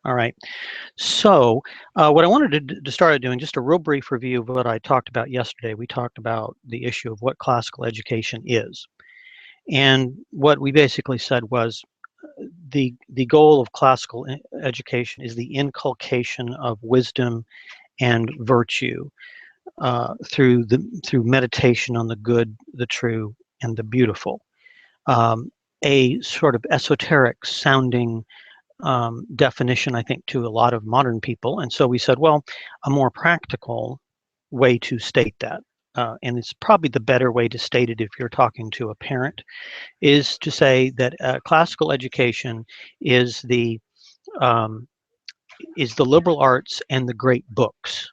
All right. So what I wanted to start doing, just a real brief review of what I talked about yesterday. We talked about the issue of what classical education is. And what we basically said was the goal of classical education is the inculcation of wisdom and virtue through meditation on the good, the true, and the beautiful. A sort of esoteric sounding definition, I think, to a lot of modern people. And so we said, well, a more practical way to state that, and it's probably the better way to state it if you're talking to a parent, is to say that classical education is um, the liberal arts and the great books.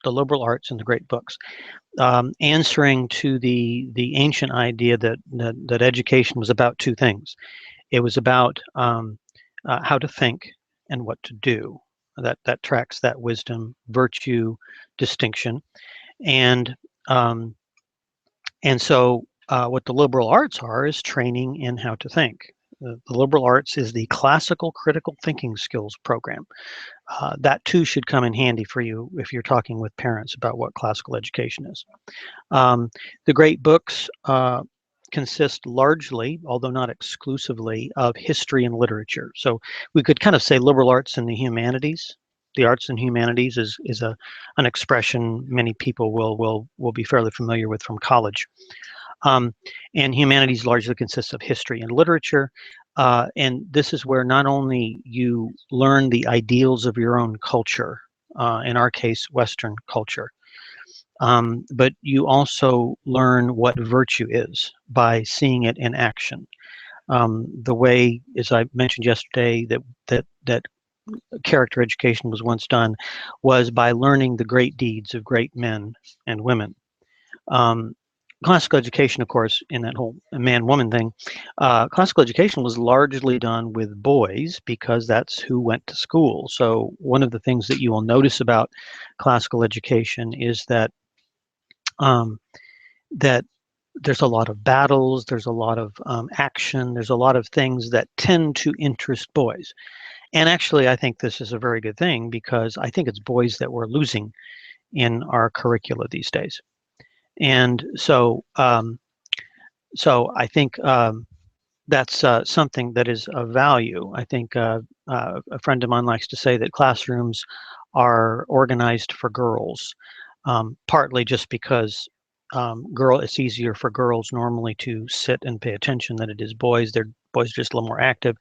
The liberal arts and the great books, answering to the ancient idea that education was about two things. It was about how to think and what to do. That tracks that wisdom, virtue distinction, and um, so what the liberal arts are is training in how to think. The liberal arts is the classical critical thinking skills program. That too should come in handy for you if you're talking with parents about what classical education is. The great books consist largely, although not exclusively, of history and literature. So we could kind of say liberal arts and the humanities. The arts and humanities is an expression many people will be fairly familiar with from college. And humanities largely consists of history and literature. And this is where not only you learn the ideals of your own culture, in our case, Western culture, but you also learn what virtue is by seeing it in action. The way, as I mentioned yesterday, that character education was once done was by learning the great deeds of great men and women. Classical education, of course, in that whole man-woman thing, classical education was largely done with boys because that's who went to school. So one of the things that you will notice about classical education is that that there's a lot of battles, there's a lot of action, there's a lot of things that tend to interest boys. And actually, I think this is a very good thing because I think it's boys that we're losing in our curricula these days. And so, I think that's something that is of value. I think a friend of mine likes to say that classrooms are organized for girls, partly just because it's easier for girls normally to sit and pay attention than it is boys. Boys are just a little more active.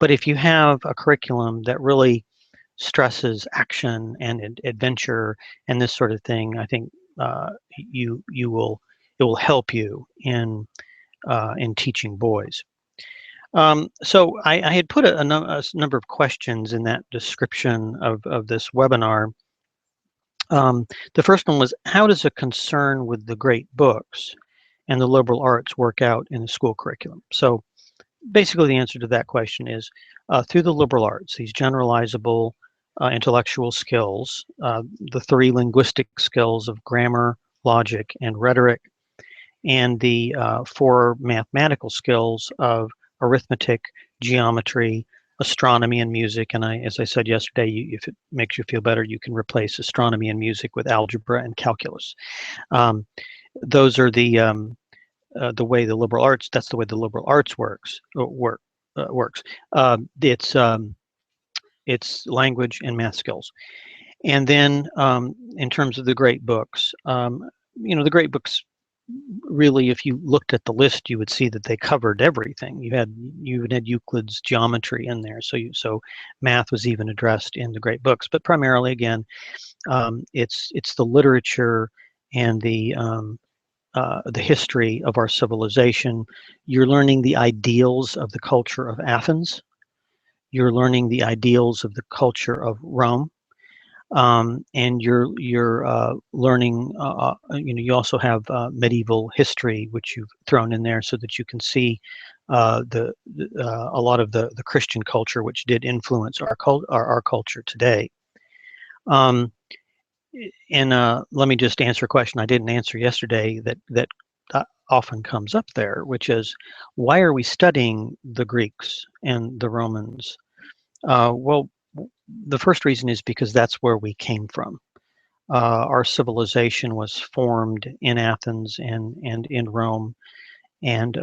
But if you have a curriculum that really stresses action and adventure and this sort of thing, I think it will help you in teaching boys. So I had put a number of questions in that description of this webinar. The first one was, how does a concern with the great books and the liberal arts work out in the school curriculum? So basically the answer to that question is through the liberal arts, these generalizable intellectual skills, the three linguistic skills of grammar, logic, and rhetoric, and the four mathematical skills of arithmetic, geometry, astronomy, and music. And as I said yesterday, if it makes you feel better, you can replace astronomy and music with algebra and calculus. Those are the way the liberal arts. That's the way the liberal arts works. It's language and math skills. And then in terms of the great books, the great books, really, if you looked at the list, you would see that they covered everything. You had Euclid's geometry in there, so math was even addressed in the great books. But primarily, again, it's the literature and the history of our civilization. You're learning the ideals of the culture of Athens. You're learning the ideals of the culture of Rome. And you're learning. You also have medieval history, which you've thrown in there, so that you can see a lot of the Christian culture, which did influence our culture today. And let me just answer a question I didn't answer yesterday that often comes up there, which is, why are we studying the Greeks and the Romans? Well, the first reason is because that's where we came from. Our civilization was formed in Athens and in Rome, and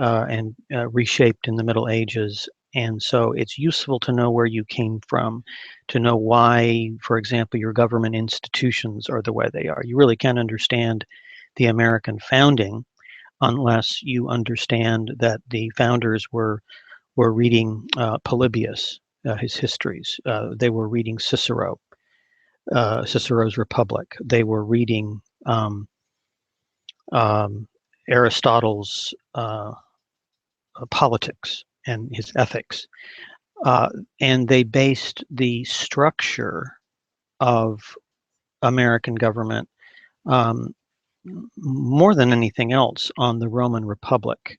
reshaped in the Middle Ages. And so it's useful to know where you came from, to know why, for example, your government institutions are the way they are. You really can't understand the American founding unless you understand that the founders were reading Polybius, his histories. They were reading Cicero, Cicero's Republic. They were reading Aristotle's politics and his ethics. And they based the structure of American government um, more than anything else on the Roman Republic.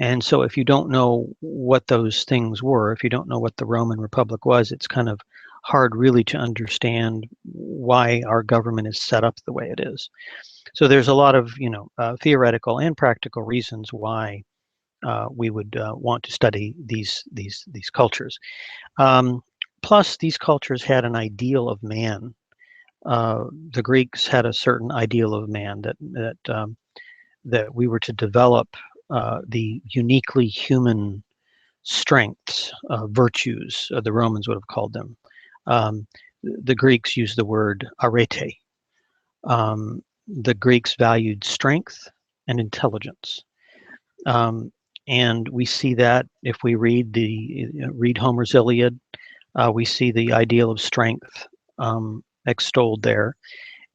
And so if you don't know what those things were, if you don't know what the Roman Republic was, it's kind of hard really to understand why our government is set up the way it is. So there's a lot of, theoretical and practical reasons why we would want to study these cultures. Plus, these cultures had an ideal of man. The Greeks had a certain ideal of man that we were to develop the uniquely human strengths, virtues. The Romans would have called them. The Greeks used the word arete. The Greeks valued strength and intelligence. And we see that if we read Homer's Iliad, we see the ideal of strength extolled there.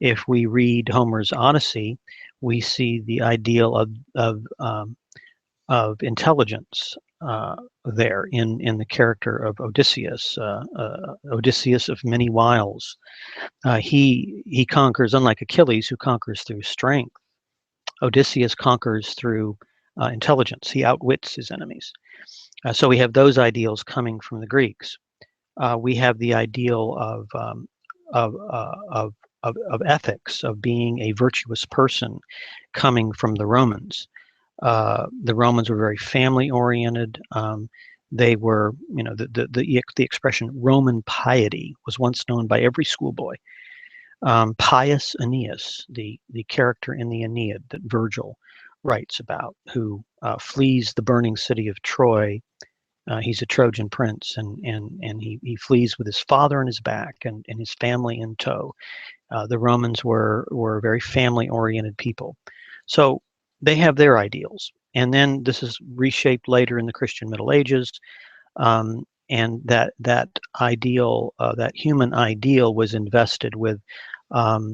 If we read Homer's Odyssey, we see the ideal of intelligence there in the character of Odysseus, Odysseus of many wiles. He conquers, unlike Achilles, who conquers through strength. Odysseus conquers through intelligence. He outwits his enemies. So we have those ideals coming from the Greeks. We have the ideal of ethics, of being a virtuous person, coming from the Romans. The Romans were very family oriented. They were, the expression Roman piety was once known by every schoolboy. Pius Aeneas, the character in the Aeneid that Virgil writes about, who flees the burning city of Troy. He's a Trojan prince, and he flees with his father on his back and his family in tow. The Romans were very family-oriented people. So they have their ideals. And then this is reshaped later in the Christian Middle Ages. And that ideal, that human ideal, was invested with a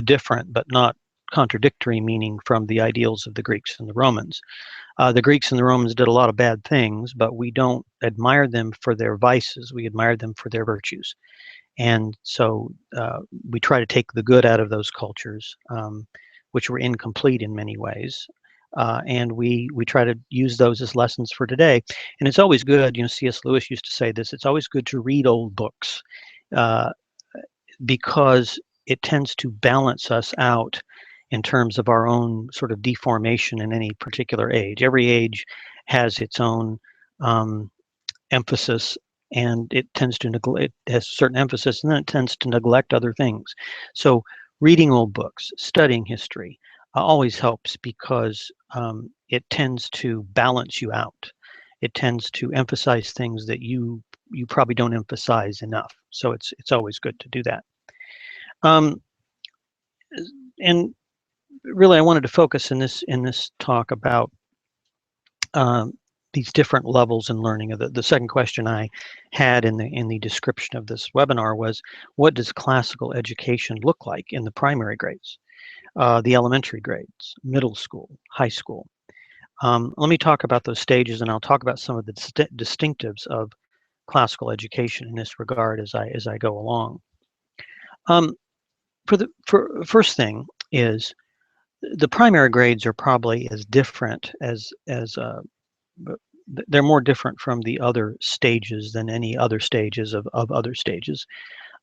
different but not contradictory meaning from the ideals of the Greeks and the Romans. The Greeks and the Romans did a lot of bad things, but we don't admire them for their vices. We admire them for their virtues. And so we try to take the good out of those cultures, which were incomplete in many ways. And we try to use those as lessons for today. And it's always good, C.S. Lewis used to say this, it's always good to read old books because it tends to balance us out in terms of our own sort of deformation in any particular age. Every age has its own emphasis, and it tends to neglect, it has a certain emphasis, and then it tends to neglect other things. So reading old books, studying history always helps because it tends to balance you out. It tends to emphasize things that you probably don't emphasize enough. So it's always good to do that. And really, I wanted to focus in this talk about these different levels in learning. The second question I had in the description of this webinar was, what does classical education look like in the primary grades, the elementary grades, middle school, high school? Let me talk about those stages, and I'll talk about some of the distinctives of classical education in this regard as I go along. For first thing is, the primary grades are probably as different as they're more different from the other stages than any other stages of other stages.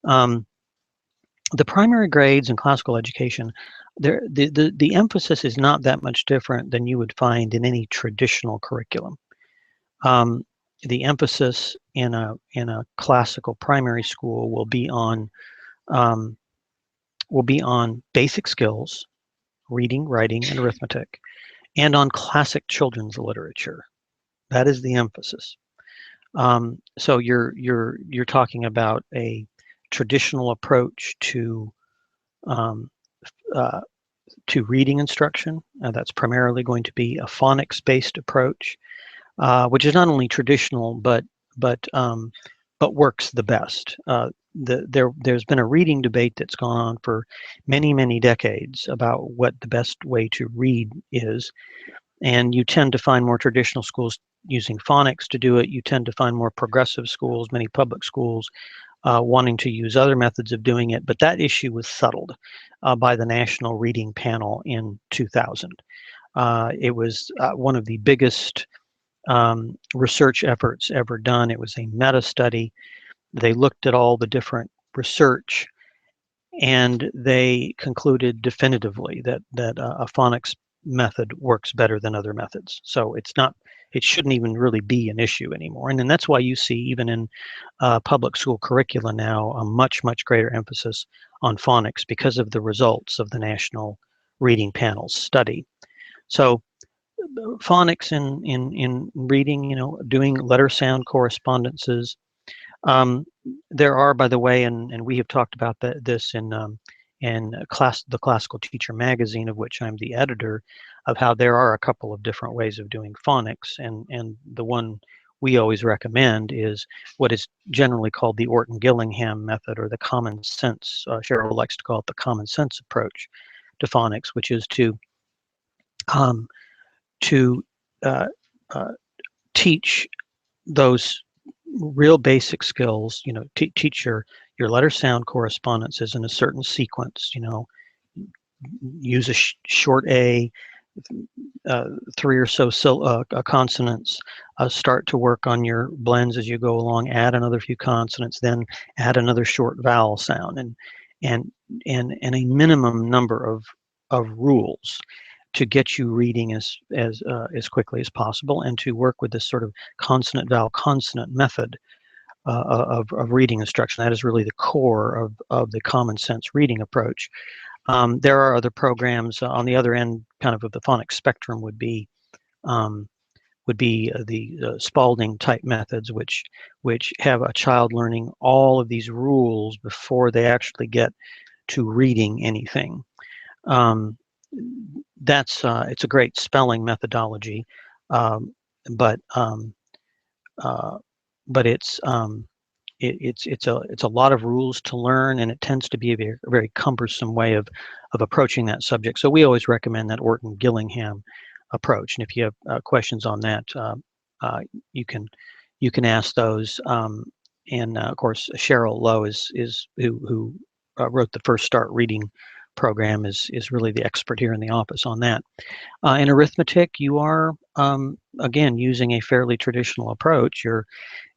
The primary grades in classical education, the emphasis is not that much different than you would find in any traditional curriculum. the emphasis in a classical primary school will be on basic skills, reading, writing, and arithmetic, and on classic children's literature. That is the emphasis. So you're talking about a traditional approach to reading instruction. That's primarily going to be a phonics-based approach, which is not only traditional but works the best. There's been a reading debate that's gone on for many decades about what the best way to read is, and you tend to find more traditional schools using phonics to do it. You tend to find more progressive schools, many public schools, wanting to use other methods of doing it. But that issue was settled by the National Reading Panel in 2000. It was one of the biggest research efforts ever done. It was a meta study. They looked at all the different research, and they concluded definitively that a phonics method works better than other methods. So it shouldn't even really be an issue anymore. And then that's why you see even in public school curricula now a much greater emphasis on phonics because of the results of the National Reading Panel's study. So phonics in reading, doing letter sound correspondences. There are, by the way, and we have talked about this in the Classical Teacher magazine, of which I'm the editor, of how there are a couple of different ways of doing phonics, and the one we always recommend is what is generally called the Orton-Gillingham method, or the common sense. Cheryl likes to call it the common sense approach to phonics, which is to uh, uh, teach those real basic skills. Teach your letter sound correspondences in a certain sequence. Use a short A, 3 or so consonants. Start to work on your blends as you go along. Add another few consonants, then add another short vowel sound, and a minimum number of rules to get you reading as quickly as possible, and to work with this sort of consonant vowel consonant method of reading instruction. That is really the core of the common sense reading approach. There are other programs on the other end, kind of the phonics spectrum would be the Spalding type methods, which have a child learning all of these rules before they actually get to reading anything. It's a great spelling methodology, but it's a lot of rules to learn, and it tends to be a very cumbersome way of approaching that subject. So we always recommend that Orton-Gillingham approach. And if you have questions on that, you can ask those. And of course, Cheryl Lowe is who wrote the First Start Reading program, is really the expert here in the office on that. In arithmetic, you are again using a fairly traditional approach.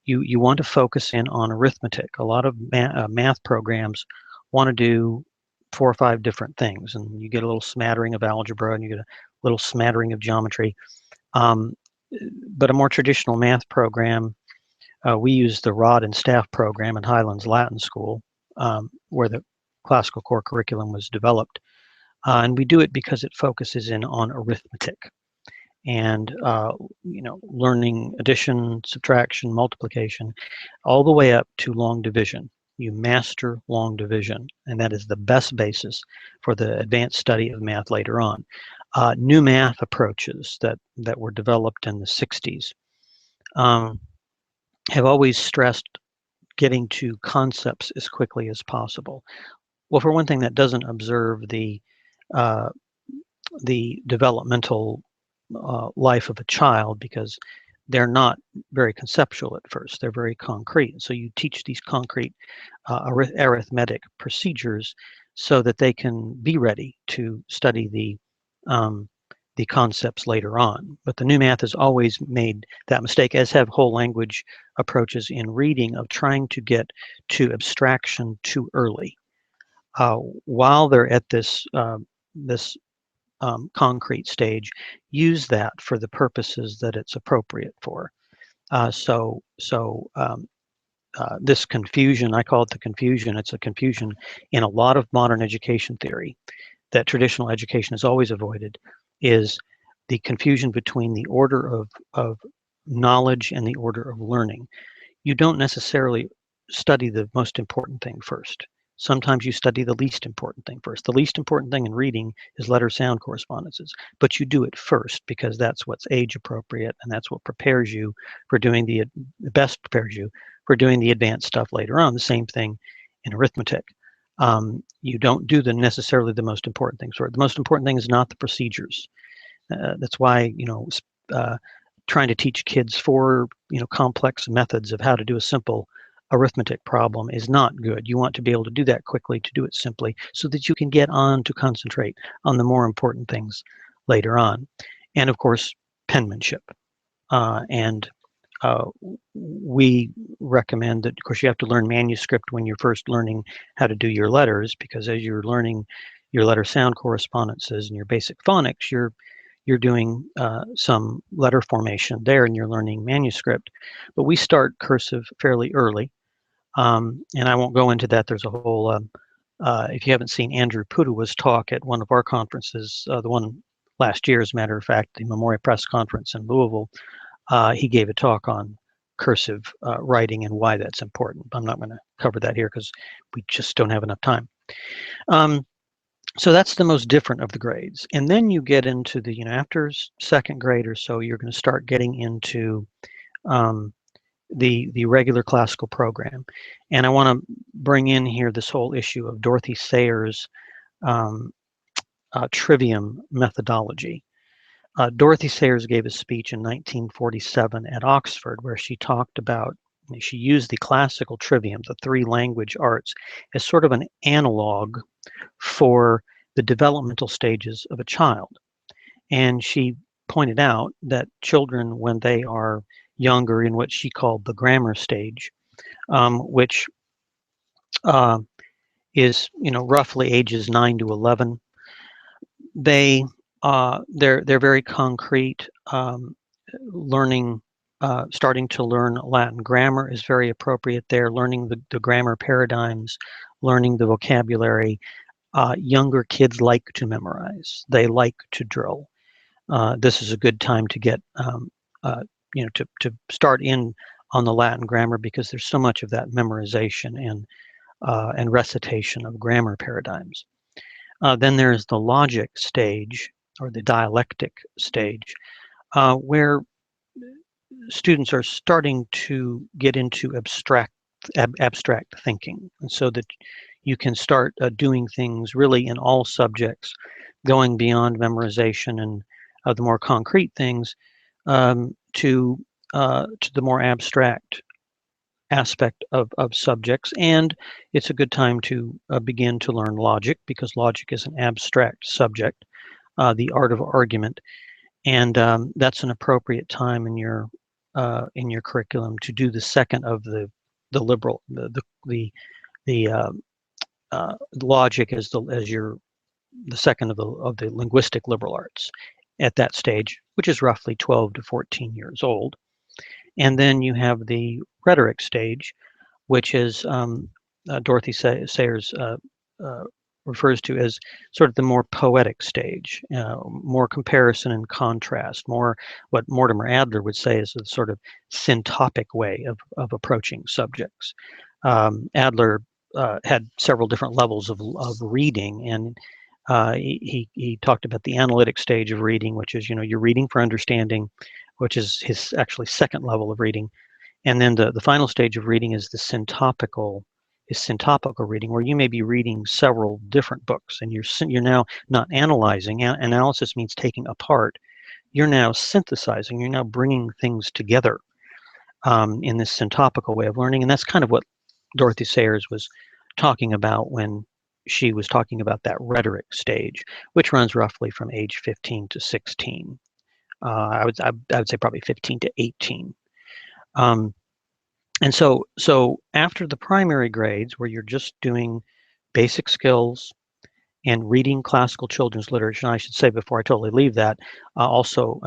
You want to focus in on arithmetic. A lot of math programs want to do 4 or 5 different things, and you get a little smattering of algebra, and you get a little smattering of geometry. But a more traditional math program, we use the Rod and Staff program at Highlands Latin School, where the classical core curriculum was developed. And we do it because it focuses in on arithmetic and learning addition, subtraction, multiplication, all the way up to long division. You master long division, and that is the best basis for the advanced study of math later on. New math approaches that were developed in the 60s have always stressed getting to concepts as quickly as possible. Well, for one thing, that doesn't observe the developmental life of a child, because they're not very conceptual at first. They're very concrete. So you teach these concrete arithmetic procedures so that they can be ready to study the concepts later on. But the new math has always made that mistake, as have whole language approaches in reading, of trying to get to abstraction too early. While they're at this concrete stage, use that for the purposes that it's appropriate for. This confusion, I call it the confusion. It's a confusion in a lot of modern education theory that traditional education has always avoided, is the confusion between the order of knowledge and the order of learning. You don't necessarily study the most important thing first. Sometimes you study the least important thing first. The least important thing in reading is letter sound correspondences, but you do it first because that's what's age appropriate and that's what prepares you for doing the best prepares you for doing the advanced stuff later on. The same thing in arithmetic. You don't do necessarily the most important things. The most important thing is not the procedures. That's why, trying to teach kids 4, complex methods of how to do a simple arithmetic problem is not good. You want to be able to do that quickly, to do it simply, so that you can get on to concentrate on the more important things later on. And of course, penmanship. We recommend that, of course, you have to learn manuscript when you're first learning how to do your letters, because as you're learning your letter sound correspondences and your basic phonics, you're doing some letter formation there and you're learning manuscript. But we start cursive fairly early. And I won't go into that. There's a whole, if you haven't seen Andrew Pudewa's talk at one of our conferences, the one last year, as a matter of fact, the Memoria Press Conference in Louisville, he gave a talk on cursive writing and why that's important. I'm not going to cover that here because we just don't have enough time. So that's the most different of the grades. And then you get into the, after second grade or so, you're going to start getting into the regular classical program. And I want to bring in here this whole issue of Dorothy Sayers' Trivium methodology. Dorothy Sayers gave a speech in 1947 at Oxford where she talked about, she used the classical trivium, the 3 language arts, as sort of an analog for the developmental stages of a child. And she pointed out that children, when they are younger, in what she called the grammar stage, which is roughly ages 9 to 11, they're very concrete. Learning, starting to learn Latin grammar is very appropriate there. Learning the grammar paradigms, learning the vocabulary. Younger kids like to memorize. They like to drill. This is a good time to get, to start in on the Latin grammar, because there's so much of that memorization and recitation of grammar paradigms. Then there's the logic stage, or the dialectic stage, where students are starting to get into abstract thinking, and so that you can start doing things really in all subjects, going beyond memorization and the more concrete things to the more abstract aspect of subjects. And it's a good time to begin to learn logic, because logic is an abstract subject, the art of argument, and that's an appropriate time in your curriculum to do the second of the liberal, the logic as the second of the linguistic liberal arts at that stage, which is roughly 12 to 14 years old. And then you have the rhetoric stage, which is Dorothy Sayers refers to as sort of the more poetic stage, more comparison and contrast, more what Mortimer Adler would say is a sort of syntopic way of approaching subjects. Adler had several different levels of reading, and he talked about the analytic stage of reading, which is, you're reading for understanding, which is his actually second level of reading. And then the final stage of reading is the syntopical reading, where you may be reading several different books, and you're now not analyzing. Analysis means taking apart. You're now synthesizing. You're now bringing things together in this syntopical way of learning, and that's kind of what Dorothy Sayers was talking about when she was talking about that rhetoric stage, which runs roughly from age 15 to 16. I would say probably 15 to 18. And so after the primary grades, where you're just doing basic skills and reading classical children's literature, and I should say before I totally leave that, also,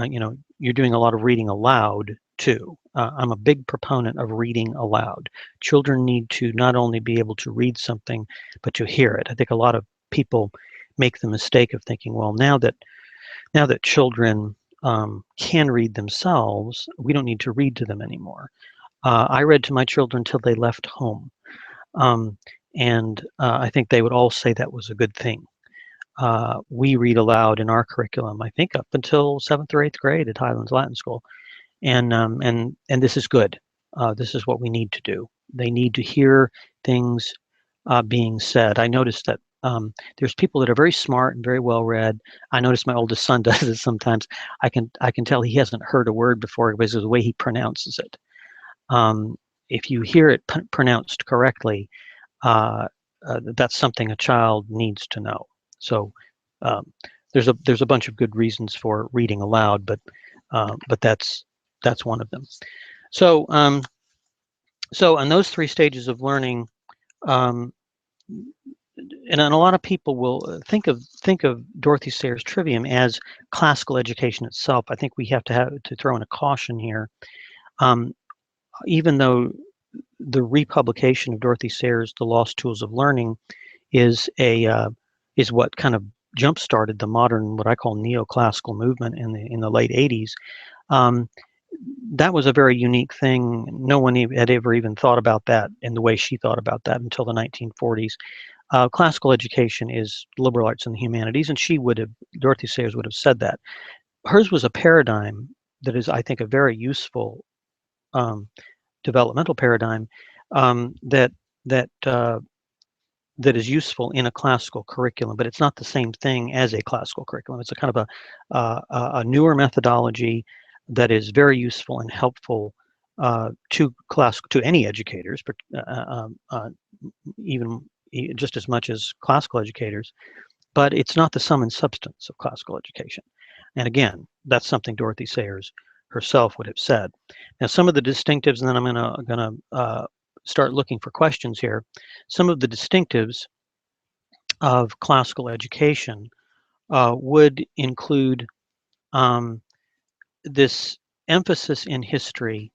you're doing a lot of reading aloud too. I'm a big proponent of reading aloud. Children need to not only be able to read something, but to hear it. I think a lot of people make the mistake of thinking, well, now that children can read themselves, we don't need to read to them anymore. I read to my children till they left home. And I think they would all say that was a good thing. We read aloud in our curriculum, I think, up until 7th or 8th grade at Highlands Latin School, and this is good. This is what we need to do. They need to hear things being said. I noticed that there's people that are very smart and very well read. I notice my oldest son does it sometimes. I can tell he hasn't heard a word before because of the way he pronounces it. If you hear it pronounced correctly, that's something a child needs to know. So there's a bunch of good reasons for reading aloud, but that's one of them. So so on those 3 stages of learning, and a lot of people will think of Dorothy Sayers' Trivium as classical education itself. I think we have to throw in a caution here. Even though the republication of Dorothy Sayers' The Lost Tools of Learning is what kind of jump-started the modern, what I call neoclassical movement in the late 80s. That was a very unique thing. No one had ever even thought about that in the way she thought about that until the 1940s. Classical education is liberal arts and the humanities, and Dorothy Sayers would have said that. Hers was a paradigm that is, I think, a very useful developmental paradigm that is useful in a classical curriculum, but it's not the same thing as a classical curriculum. It's a kind of a newer methodology that is very useful and helpful to any educators, but even just as much as classical educators. But it's not the sum and substance of classical education. And again, that's something Dorothy Sayers herself would have said. Now, some of the distinctives, and then I'm going to start looking for questions here. Some of the distinctives of classical education would include this emphasis in history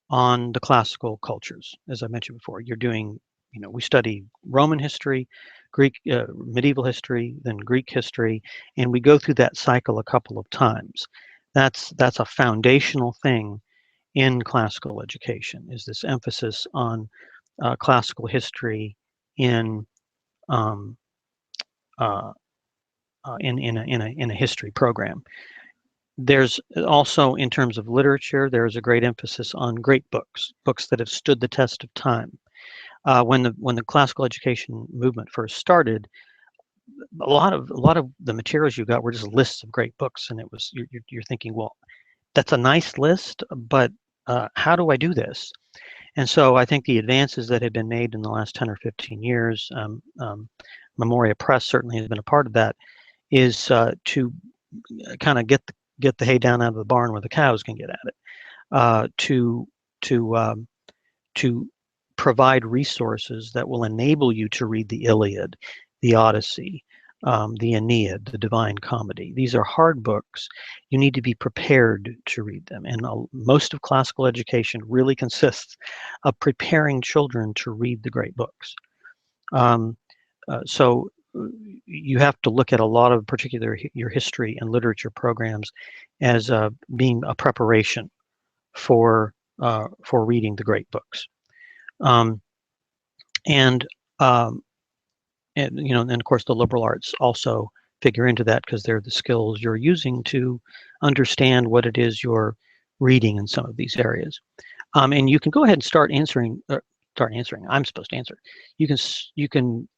on the classical cultures. As I mentioned before, you're doing, we study Roman history, Greek, medieval history, then Greek history, and we go through that cycle a couple of times. That's a foundational thing in classical education, is this emphasis on classical history in a history program. There's also, in terms of literature, there's a great emphasis on great books that have stood the test of time. When the classical education movement first started, a lot of the materials you got were just lists of great books, and it was you're thinking, well, that's a nice list, but how do I do this? And so I think the advances that have been made in the last 10 or 15 years, Memoria Press certainly has been a part of that, is to kind of get the hay down out of the barn where the cows can get at it, to provide resources that will enable you to read the Iliad, the Odyssey, the Aeneid, the Divine Comedy. These are hard books. You need to be prepared to read them. And most of classical education really consists of preparing children to read the great books. So you have to look at a lot of your history and literature programs as being a preparation for reading the great books. And of course the liberal arts also figure into that, because they're the skills you're using to understand what it is you're reading in some of these areas. And you can go ahead and start answering. I'm supposed to answer. You can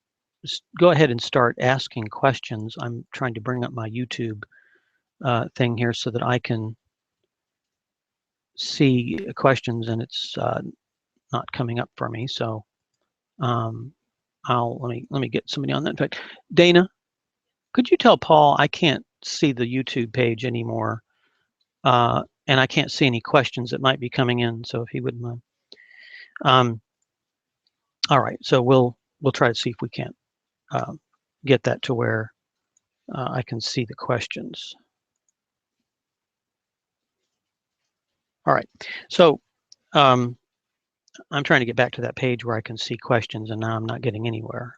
go ahead and start asking questions. I'm trying to bring up my YouTube thing here so that I can see questions, and it's not coming up for me. So let me get somebody on that. In fact, Dana, could you tell Paul I can't see the YouTube page anymore, and I can't see any questions that might be coming in. So if he wouldn't mind. All right, so we'll try to see if we can't get that to where I can see the questions. All right, so I'm trying to get back to that page where I can see questions, and now I'm not getting anywhere.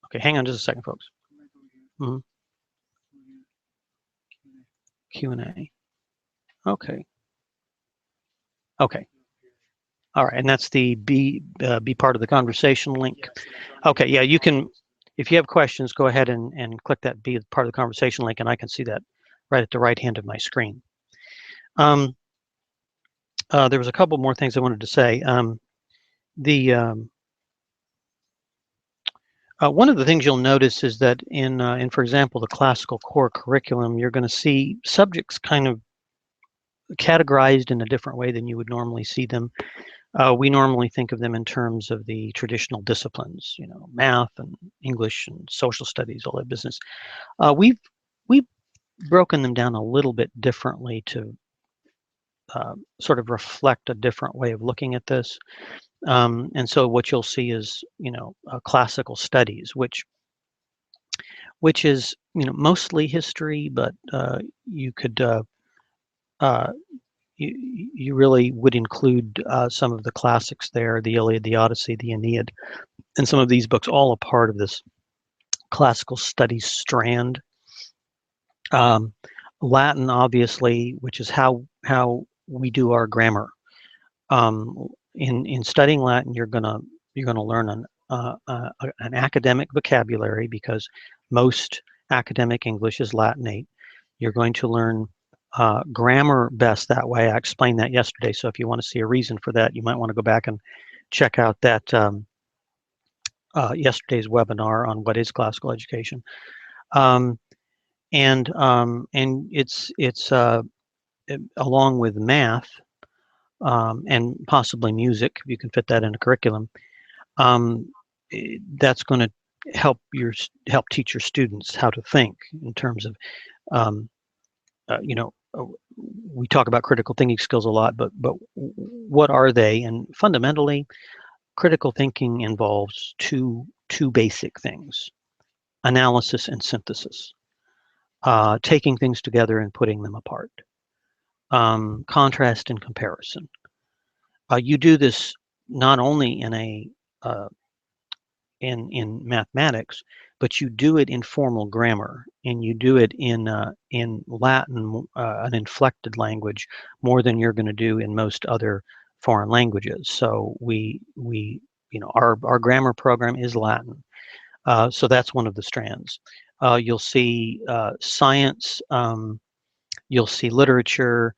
Okay, hang on just a second, folks. Mm-hmm. Q&A. Okay. Okay. All right, and that's the be part of the conversation link. Okay, yeah, you can, if you have questions, go ahead and click that be part of the conversation link, and I can see that right at the right hand of my screen. There was a couple more things I wanted to say. One of the things you'll notice is that in for example, the classical core curriculum, you're going to see subjects kind of categorized in a different way than you would normally see them. We normally think of them in terms of the traditional disciplines, you know, math and English and social studies, all that business. We've broken them down a little bit differently to sort of reflect a different way of looking at this. And so what you'll see is, you know, classical studies, which is, you know, mostly history, but you could you really would include some of the classics there, the Iliad, the Odyssey, the Aeneid, and some of these books, all a part of this classical studies strand. Latin, obviously, which is how we do our grammar. In studying Latin, you're gonna learn an academic vocabulary, because most academic English is Latinate. You're going to learn grammar best that way. I explained that yesterday, so if you want to see a reason for that, you might want to go back and check out that yesterday's webinar on what is classical education. And it's along with math and possibly music, if you can fit that in a curriculum. That's going to help teach your students how to think in terms of you know, we talk about critical thinking skills a lot, but what are they? And fundamentally, critical thinking involves two basic things: analysis and synthesis, taking things together and putting them apart, contrast and comparison. You do this not only in mathematics, but you do it in formal grammar, and you do it in Latin, an inflected language, more than you're going to do in most other foreign languages. So we you know, our grammar program is Latin. So that's one of the strands. You'll see science, you'll see literature,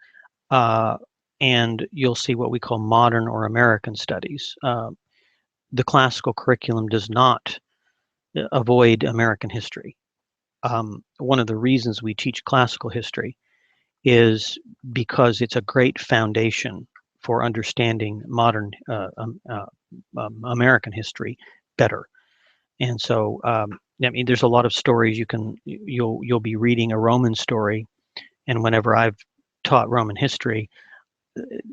and you'll see what we call modern or American studies. The classical curriculum does not avoid American history. One of the reasons we teach classical history is because it's a great foundation for understanding modern American history better. And so, I mean, there's a lot of stories you'll be reading a Roman story, and whenever I've taught Roman history,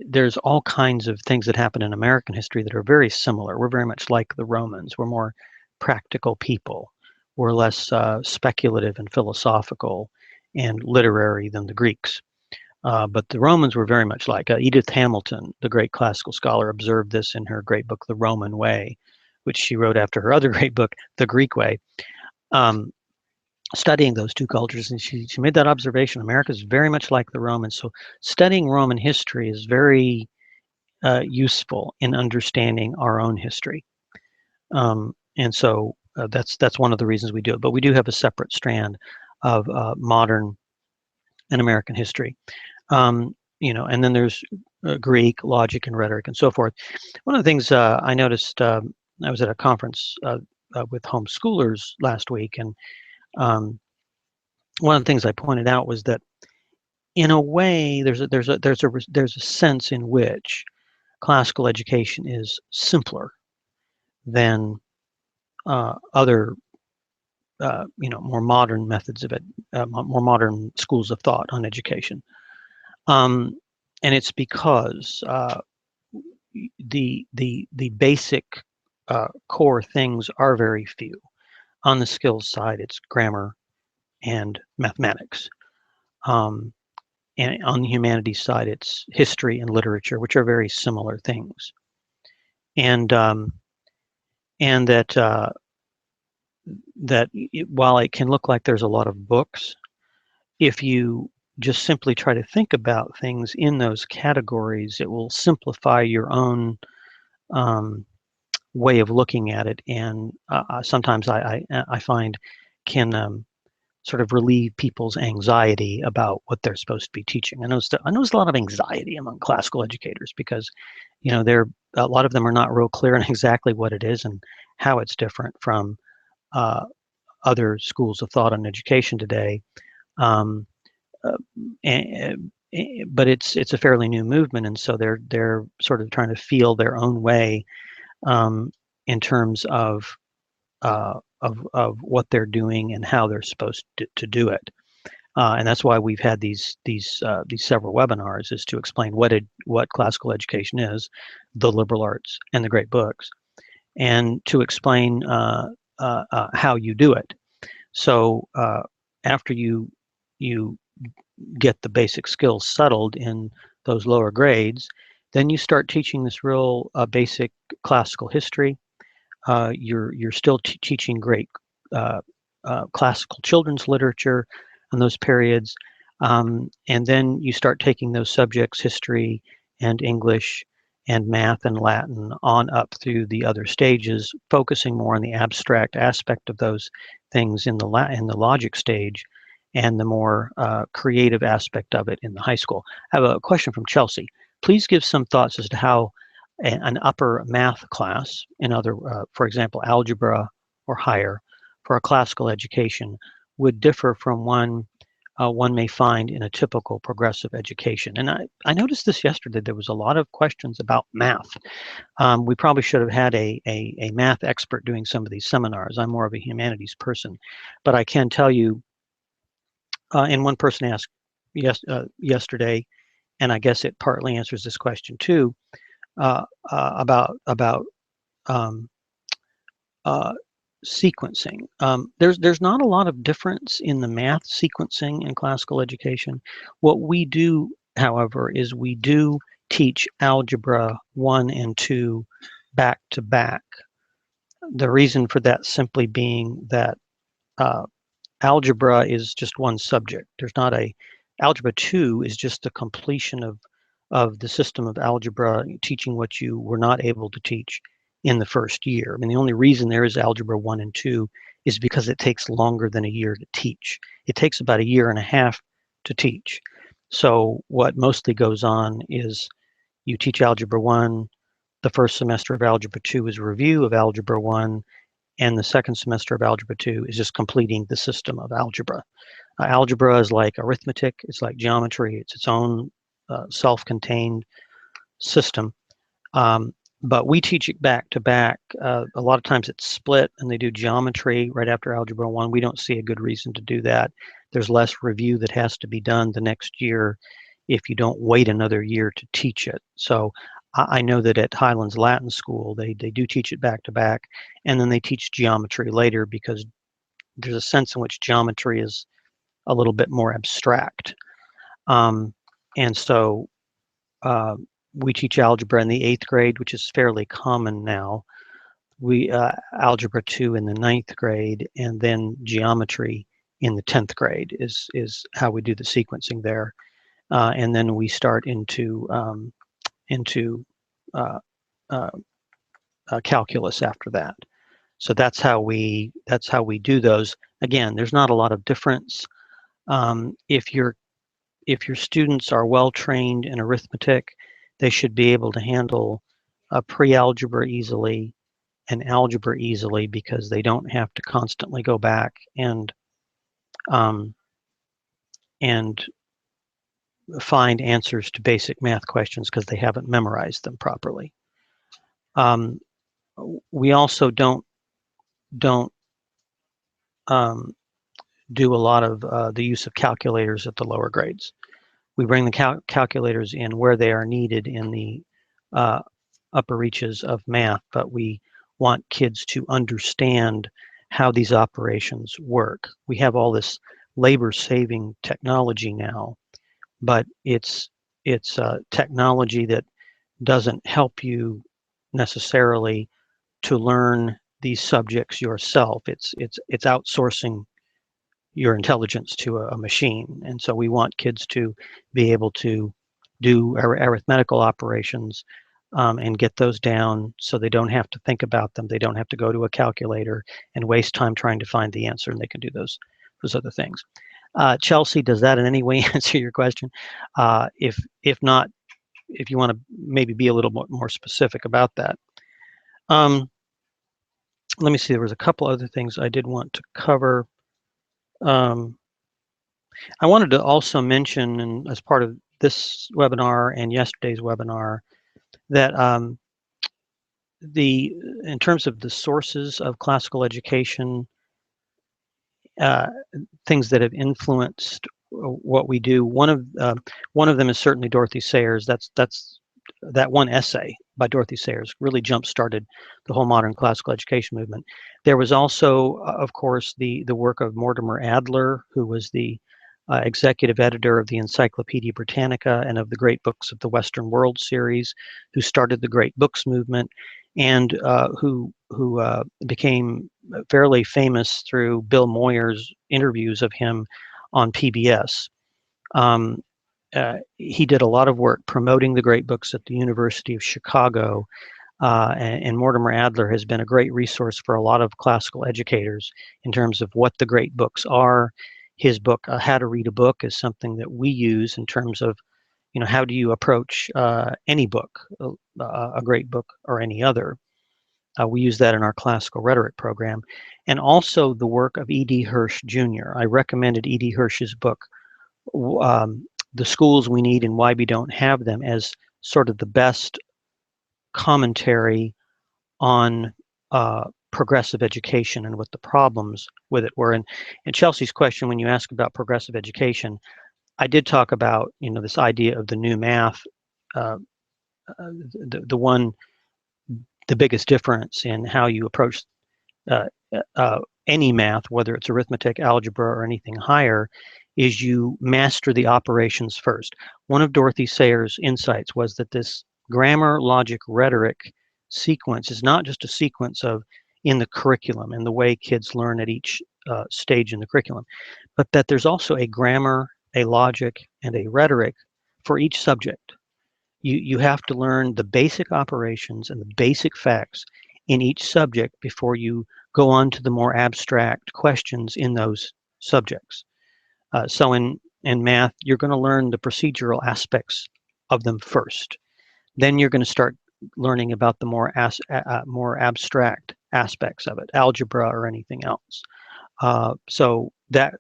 there's all kinds of things that happen in American history that are very similar. We're very much like the Romans. We're more practical people. We're less speculative and philosophical and literary than the Greeks. But the Romans were very much like Edith Hamilton, the great classical scholar, observed this in her great book, The Roman Way, which she wrote after her other great book, The Greek Way. Studying those two cultures, and she made that observation: America is very much like the Romans. So studying Roman history is very useful in understanding our own history, and so that's one of the reasons we do it. But we do have a separate strand of modern and American history, you know, and then there's Greek, logic, and rhetoric, and so forth. One of the things I noticed, I was at a conference with homeschoolers last week, and one of the things I pointed out was that, in a way, there's a sense in which classical education is simpler than other you know, more modern methods of it, more modern schools of thought on education, and it's because the basic core things are very few. On the skills side, it's grammar and mathematics. and on the humanities side, it's history and literature, which are very similar things. And while it can look like there's a lot of books, if you just simply try to think about things in those categories, it will simplify your own way of looking at it. And sometimes I find can sort of relieve people's anxiety about what they're supposed to be teaching. I noticed a lot of anxiety among classical educators because, a lot of them are not real clear on exactly what it is and how it's different from other schools of thought on education today. Um, but it's a fairly new movement, and so they're sort of trying to feel their own way in terms of what they're doing and how they're supposed to do it. And that's why we've had these several webinars, is to explain what classical education is, the liberal arts, and the great books, and to explain how you do it. So after you get the basic skills settled in those lower grades, then you start teaching this real basic classical history. You're still teaching great classical children's literature in those periods, and then you start taking those subjects, history and English and math and Latin, on up through the other stages, focusing more on the abstract aspect of those things in the logic stage, and the more creative aspect of it in the high school. I have a question from Chelsea. Please give some thoughts as to how an upper math class, for example, algebra or higher, for a classical education would differ from one may find in a typical progressive education. And I noticed this yesterday. There was a lot of questions about math. We probably should have had a math expert doing some of these seminars. I'm more of a humanities person, but I can tell you, and one person asked yesterday, and I guess it partly answers this question too, about um, sequencing. There's not a lot of difference in the math sequencing in classical education. What we do, however, is we do teach algebra 1 and 2 back to back. The reason for that simply being that algebra is just one subject. Algebra 2 is just the completion of the system of algebra, teaching what you were not able to teach in the first year. I mean, the only reason there is algebra 1 and 2 is because it takes longer than a year to teach. It takes about a year and a half to teach. So what mostly goes on is you teach algebra 1, the first semester of algebra 2 is a review of algebra 1, and the second semester of algebra 2 is just completing the system of algebra. Algebra is like arithmetic, it's like geometry, it's its own self-contained system. But we teach it back to back. A lot of times it's split and they do geometry right after algebra 1. We don't see a good reason to do that. There's less review that has to be done the next year if you don't wait another year to teach it. So I know that at Highlands Latin School, they do teach it back to back, and then they teach geometry later because there's a sense in which geometry is a little bit more abstract. And so we teach algebra in the 8th grade, which is fairly common now. We algebra 2 in the 9th grade, and then geometry in the 10th grade is how we do the sequencing there. And then we start into calculus after that. So that's how we do those. Again, there's not a lot of difference. If your students are well trained in arithmetic, they should be able to handle pre-algebra easily and algebra easily, because they don't have to constantly go back and find answers to basic math questions because they haven't memorized them properly. We also don't do a lot of the use of calculators at the lower grades. We bring the calculators in where they are needed in the upper reaches of math, but we want kids to understand how these operations work. We have all this labor-saving technology now, but it's technology that doesn't help you necessarily to learn these subjects yourself. It's outsourcing your intelligence to a machine. And so we want kids to be able to do arithmetical operations and get those down so they don't have to think about them. They don't have to go to a calculator and waste time trying to find the answer, and they can do those other things. Chelsea, does that in any way answer your question? If not, if you want to maybe be a little more specific about that. Let me see, there was a couple other things I did want to cover. I wanted to also mention, and as part of this webinar and yesterday's webinar, that in terms of the sources of classical education, things that have influenced what we do, one of them is certainly Dorothy Sayers. That one essay by Dorothy Sayers really jump-started the whole modern classical education movement. There was also, of course, the work of Mortimer Adler, who was the executive editor of the Encyclopedia Britannica and of the Great Books of the Western World series, who started the Great Books movement, and who became fairly famous through Bill Moyer's interviews of him on PBS. He did a lot of work promoting the great books at the University of Chicago, and Mortimer Adler has been a great resource for a lot of classical educators in terms of what the great books are. His book, How to Read a Book, is something that we use in terms of, how do you approach any book, a great book or any other. We use that in our classical rhetoric program. And also the work of E.D. Hirsch Jr. I recommended E.D. Hirsch's book, The Schools We Need and Why We Don't Have Them, as sort of the best commentary on progressive education and what the problems with it were. And Chelsea's question, when you ask about progressive education, I did talk about, this idea of the new math. The biggest difference in how you approach any math, whether it's arithmetic, algebra, or anything higher, is you master the operations first. One of Dorothy Sayers' insights was that this grammar, logic, rhetoric sequence is not just a sequence in the curriculum and the way kids learn at each stage in the curriculum, but that there's also a grammar, a logic, and a rhetoric for each subject. You have to learn the basic operations and the basic facts in each subject before you go on to the more abstract questions in those subjects. So in math, you're going to learn the procedural aspects of them first. Then you're going to start learning about the more abstract aspects of it, algebra or anything else. So that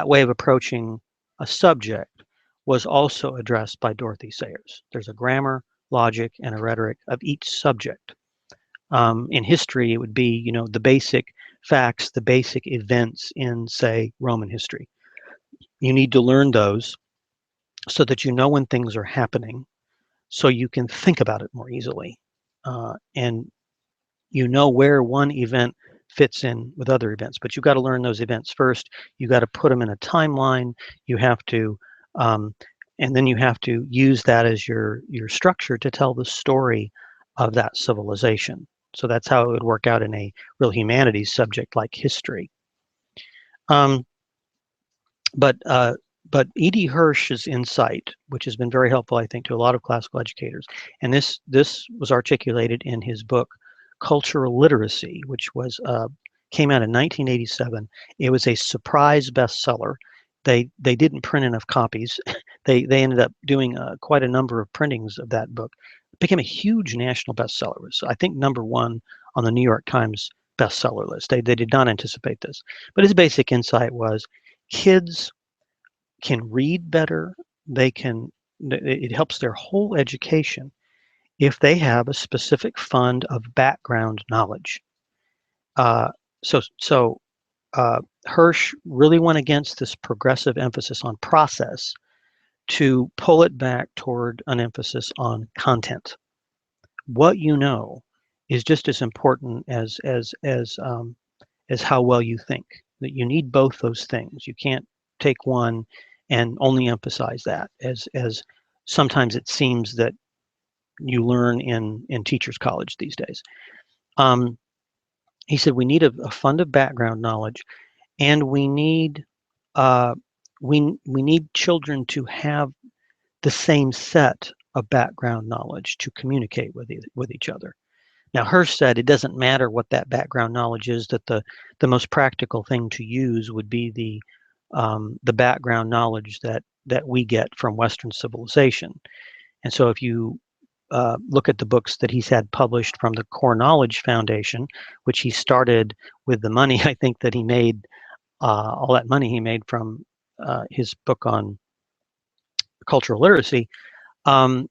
way of approaching a subject was also addressed by Dorothy Sayers. There's a grammar, logic, and a rhetoric of each subject. In history, it would be, the basic facts, the basic events in, say, Roman history. You need to learn those so that you know when things are happening, so you can think about it more easily. And you know where one event fits in with other events, but you've got to learn those events first. You got to put them in a timeline. You have to, and then you have to use that as your structure to tell the story of that civilization. So that's how it would work out in a real humanities subject like history. But E.D. Hirsch's insight, which has been very helpful, I think, to a lot of classical educators, and this was articulated in his book, Cultural Literacy, which was came out in 1987. It was a surprise bestseller. They didn't print enough copies. They ended up doing quite a number of printings of that book. It became a huge national bestseller. It was, I think, #1 on the New York Times bestseller list. They did not anticipate this. But his basic insight was kids can read better. It helps their whole education if they have a specific fund of background knowledge. So Hirsch really went against this progressive emphasis on process to pull it back toward an emphasis on content. What you know is just as important as how well you think. That you need both those things. You can't take one and only emphasize that, as sometimes it seems that you learn in teachers' college these days. He said we need a fund of background knowledge, and we need we need children to have the same set of background knowledge to communicate with each other. Now, Hirsch said it doesn't matter what that background knowledge is, that the most practical thing to use would be the background knowledge that we get from Western civilization. And so if you look at the books that he's had published from the Core Knowledge Foundation, which he started with the money, I think, that he made, all that money he made from his book on cultural literacy,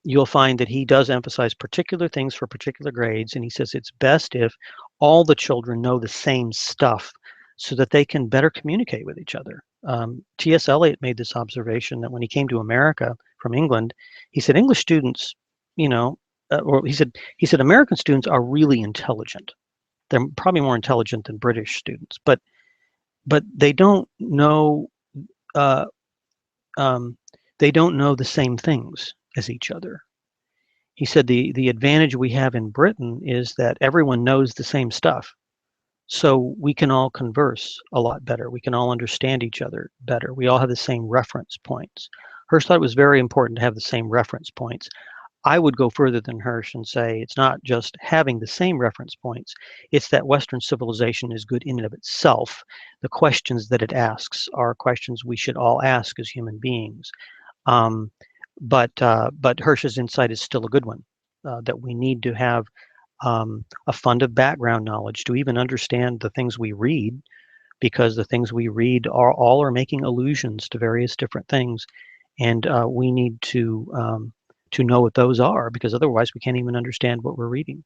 you'll find that he does emphasize particular things for particular grades, and he says it's best if all the children know the same stuff so that they can better communicate with each other. T.S. Eliot made this observation that when he came to America from England, he said English students, or he said American students are really intelligent. They're probably more intelligent than British students, but they don't know uh, they don't know the same things as each other. He said the advantage we have in Britain is that everyone knows the same stuff. So we can all converse a lot better. We can all understand each other better. We all have the same reference points. Hirsch thought it was very important to have the same reference points. I would go further than Hirsch and say it's not just having the same reference points, it's that Western civilization is good in and of itself. The questions that it asks are questions we should all ask as human beings. But Hirsch's insight is still a good one, that we need to have a fund of background knowledge to even understand the things we read, because the things we read are making allusions to various different things, and we need to know what those are, because otherwise we can't even understand what we're reading.